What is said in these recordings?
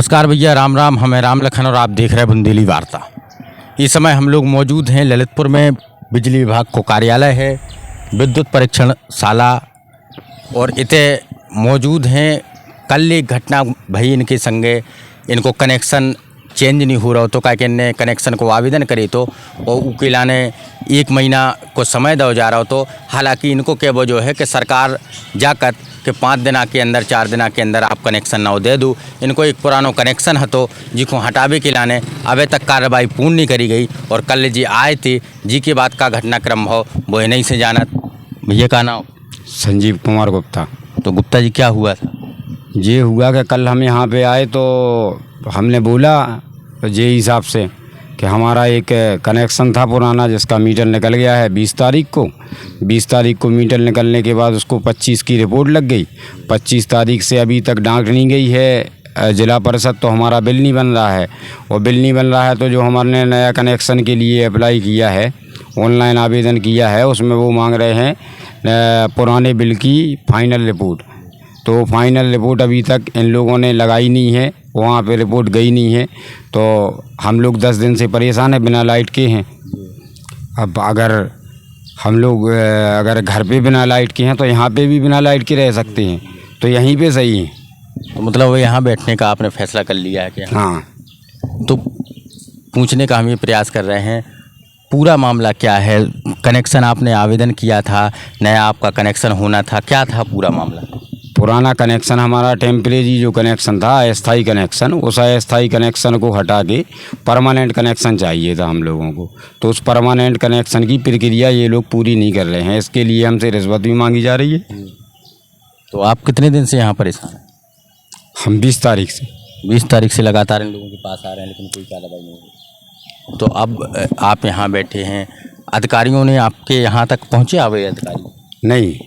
नमस्कार भैया, राम राम। हमें राम लखन और आप देख रहे हैं बुंदेली वार्ता। इस समय हम लोग मौजूद हैं ललितपुर में। बिजली विभाग को कार्यालय है, विद्युत परीक्षण शाला, और इते मौजूद हैं। कल एक घटना भई इनके संगे, इनको कनेक्शन चेंज नहीं हो रहा तो क्या कहने कनेक्शन को आवेदन करे तो और उकेला ने 1 महीना को समय दो जा रहा हो। तो हालांकि इनको क्या वो जो है कि सरकार जाकर कि 5 दिना के अंदर 4 दिना के अंदर आप कनेक्शन ना दे दूँ। इनको एक पुरानो कनेक्शन है तो जिको हटावे के लाने अभी तक कार्रवाई पूर्ण नहीं करी गई। और कल जी आए थे, जी के बाद का घटनाक्रम हो वो नहीं से जानत। भैया का नाम? संजीव कुमार गुप्ता। तो गुप्ता जी क्या हुआ था? ये हुआ कि कल हम यहाँ पे आए तो हमने बोला जे हिसाब से कि हमारा एक कनेक्शन था पुराना जिसका मीटर निकल गया है 20 तारीख को। 20 तारीख को मीटर निकलने के बाद उसको 25 की रिपोर्ट लग गई। 25 तारीख से अभी तक डाक नहीं गई है जिला परिषद, तो हमारा बिल नहीं बन रहा है। और बिल नहीं बन रहा है तो जो हमारे नया कनेक्शन के लिए अप्लाई किया है, ऑनलाइन आवेदन किया है, उसमें वो मांग रहे हैं पुराने बिल की फाइनल रिपोर्ट। तो फाइनल रिपोर्ट अभी तक इन लोगों ने लगाई नहीं है, वहाँ पे रिपोर्ट गई नहीं है। तो हम लोग 10 दिन से परेशान हैं, बिना लाइट के हैं। अब अगर हम लोग अगर घर पे बिना लाइट के हैं तो यहाँ पे भी बिना लाइट के रह सकते हैं, तो यहीं पे सही है। तो मतलब वो यहाँ बैठने का आपने फैसला कर लिया है कि हाँ। तो पूछने का हम ये प्रयास कर रहे हैं, पूरा मामला क्या है? कनेक्शन आपने आवेदन किया था, नया आपका कनेक्शन होना था, क्या था पूरा मामला? पुराना कनेक्शन हमारा टेम्परेरी जो कनेक्शन था, अस्थाई कनेक्शन, उस अस्थाई कनेक्शन को हटा के परमानेंट कनेक्शन चाहिए था हम लोगों को। तो उस परमानेंट कनेक्शन की प्रक्रिया ये लोग पूरी नहीं कर रहे हैं, इसके लिए हमसे रिश्वत भी मांगी जा रही है। तो आप कितने दिन से यहाँ परेशान हैं? हम 20 तारीख से 20 तारीख से लगातार इन लोगों के पास आ रहे हैं, लेकिन कोई कार्रवाई नहीं हुई। तो अब आप यहाँ बैठे हैं, अधिकारियों ने आपके यहाँ तक पहुँचे? आवे अधिकारी नहीं,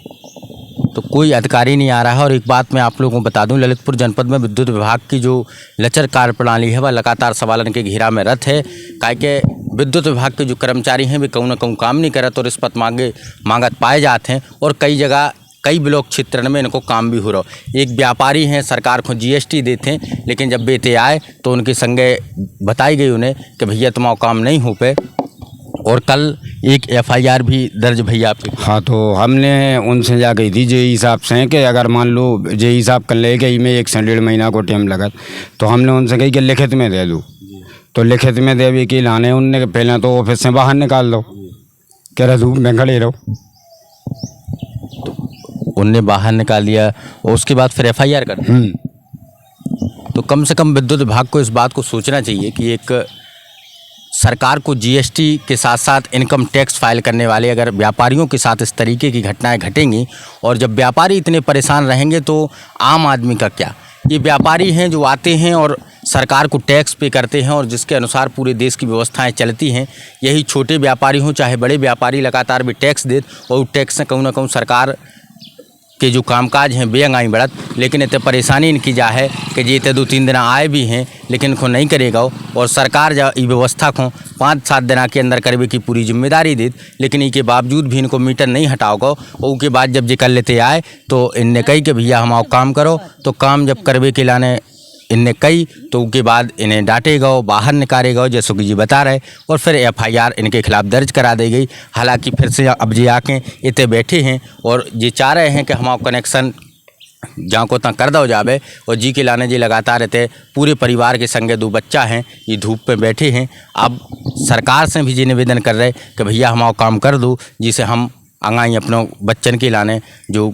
तो कोई अधिकारी नहीं आ रहा है। और एक बात मैं आप लोगों को बता दूं, ललितपुर जनपद में विद्युत विभाग की जो लचर कार्यप्रणाली है वह लगातार सवालन के घेरा में रत है। काहे के विद्युत विभाग के जो कर्मचारी हैं वे कहूँ ना कहूँ काम नहीं करत और रिश्वत मांगत पाए जाते हैं। और कई जगह कई ब्लॉक क्षेत्र में इनको काम भी हो रहा हो। एक व्यापारी हैं, सरकार को GST देते हैं, लेकिन जब बेटे आए तो उनके संगे बताई गई उन्हें कि भैया तुम्हारा काम नहीं हो पे। और कल एक FIR भी दर्ज भैया आपके? हाँ, तो हमने उनसे जा गई थी जे हिसाब से कि अगर मान लो जे हिसाब कर ले कि में 1 से 1.5 महीना को टाइम लगा, तो हमने उनसे कही कि लिखित में दे दूँ। तो लिखित में देवे के लाने उनने पहले तो ऑफिस से बाहर निकाल दो, कह रहे धूप में खड़े रहो। तो उनने बाहर निकाल दिया और उसके बाद फिर FIR कर दी। तो कम से कम विद्युत विभाग को इस बात को सोचना चाहिए कि एक सरकार को GST के साथ साथ इनकम टैक्स फाइल करने वाले अगर व्यापारियों के साथ इस तरीके की घटनाएं घटेंगी, और जब व्यापारी इतने परेशान रहेंगे तो आम आदमी का क्या? ये व्यापारी हैं जो आते हैं और सरकार को टैक्स पे करते हैं और जिसके अनुसार पूरे देश की व्यवस्थाएं चलती हैं। यही छोटे व्यापारी हों चाहे बड़े व्यापारी लगातार भी टैक्स दे, और टैक्स से कहूँ ना कहूँ सरकार के जो कामकाज हैं बेअंगाई बढ़त। लेकिन इतने परेशानी इनकी जा है कि जी इतने 2-3 दिन आए भी हैं लेकिन इनको नहीं करेगा। और सरकार जा ये व्यवस्था को 5-7 दिन के अंदर करवे की पूरी जिम्मेदारी दी, लेकिन इसके बावजूद भी इनको मीटर नहीं हटाओगा। और उसके बाद जब जी कर लेते आए तो इनने कही कि भैया हम आओ काम करो। तो काम जब करवे के लाने इनने कही तो उसके बाद इन्हें डांटेगा, बाहर निकालेगा जैसे कि जी बता रहे, और फिर FIR इनके खिलाफ दर्ज करा दी गई। हालांकि फिर से अब जी आके इतने बैठे हैं और ये चाह रहे हैं कि हमारा कनेक्शन जहाँ को तक कर दो जावे। और जी के लाने जी लगातार रहते, पूरे परिवार के संगे 2 बच्चा हैं, ये धूप पे बैठे हैं। अब सरकार से भी जी निवेदन कर रहे कि भैया हमारा काम कर दो, जिसे हम अंगाई अपनों बच्चन के लाने जो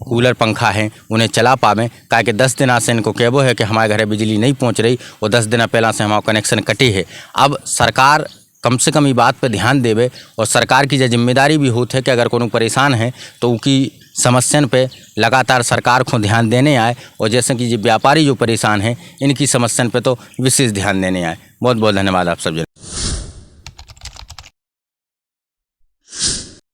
कूलर पंखा है उन्हें चला पावें। काहे कि 10 दिन से इनको कहबो है कि हमारे घर बिजली नहीं पहुंच रही और 10 दिन पहला से हमारा कनेक्शन कटे है। अब सरकार कम से कम ये बात पर ध्यान देवे, और सरकार की जो जिम्मेदारी भी होती है कि अगर कोई परेशान है तो उनकी समस्यान पे लगातार सरकार को ध्यान देने आए। और जैसे कि ये व्यापारी जो परेशान हैं इनकी समस्यान पे तो विशेष ध्यान देने आए। बहुत बहुत धन्यवाद आप सब।